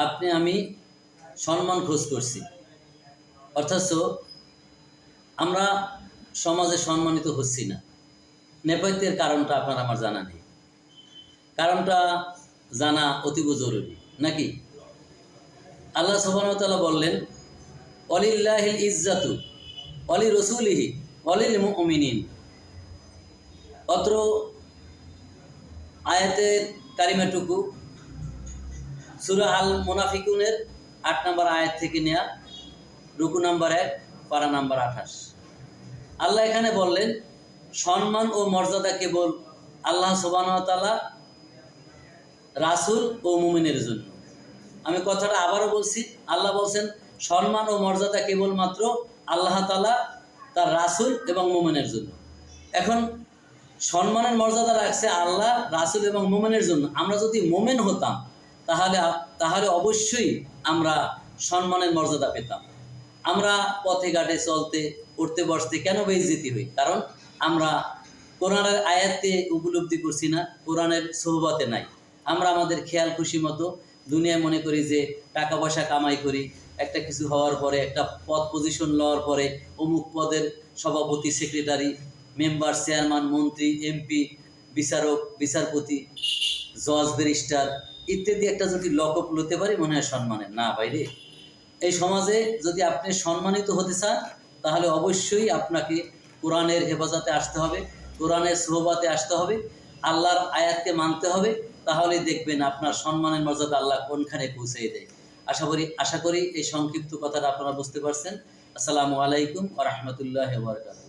আপনি আমি সম্মান খোঁজ করছি, অথচ আমরা সমাজে সম্মানিত হচ্ছি না। নেপথ্যের কারণটা আপনার আমার জানা নেই। কারণটা জানা অতীব জরুরি নাকি? আল্লাহ সুবহানাহু ওয়া তাআলা বললেন, ওয়ালিল্লাহিল ইজ্জাতু ওয়ালি রাসূলিহি ওয়ালিল মুমিনিন। অত্র আয়াতের কারিমাটুকু সূরা আল মুনাফিকুনের ৮ নম্বর আয়াত থেকে নেয়া, রুকু নাম্বার ১, পারা নাম্বার ২৮। আল্লাহ এখানে বললেন সম্মান ও মর্যাদা কেবল আল্লাহ সুবহানাহু ওয়া তাআলা, রাসূল ও মুমিনের জন্য। আমি কথাটা আবারও বলছি, আল্লাহ বলছেন সম্মান ও মর্যাদা কেবলমাত্র আল্লাহ তাআলা, তার রাসূল এবং মুমিনের জন্য। এখন সম্মানের মর্যাদা রাখছে আল্লাহ, রাসূল এবং মুমিনের জন্য। আমরা যদি মুমিন হতাম তাহলে অবশ্যই আমরা সম্মানের মর্যাদা পেতাম। আমরা পথে ঘাটে চলতে উঠতে বসতে কেন বেইজ্জতি হই? কারণ আমরা কোরআনের আয়াতে উপলব্ধি করছি না, কোরআনের সোহবতে নাই। আমরা আমাদের খেয়াল খুশি মতো দুনিয়ায় মনে করি যে টাকা পয়সা কামাই করি, একটা কিছু হওয়ার পরে, একটা পদ পজিশন লওয়ার পরে অমুক পদের সভাপতি, সেক্রেটারি, মেম্বার, চেয়ারম্যান, মন্ত্রী, এমপি, বিচারক, বিচারপতি, জজ, ব্যারিস্টার ইত্যাদি একটা যদি লকআপ লতে পারি মনে হয় সম্মানের। না বাইরে, এই সমাজে যদি আপনি সম্মানিত হতে চান তাহলে অবশ্যই আপনাকে কোরআনের হেফাজতে আসতে হবে, কোরআনের সোহবাতে আসতে হবে, আল্লাহর আয়াতকে মানতে হবে। তাহলেই দেখবেন আপনার সম্মানের মর্যাদা আল্লাহ কোনখানে পৌঁছে দেয়। আশা করি এই সংক্ষিপ্ত কথাটা আপনারা বুঝতে পারছেন। আসসালামু আলাইকুম ওয়া রাহমাতুল্লাহি ওয়া বারাকাতুহু।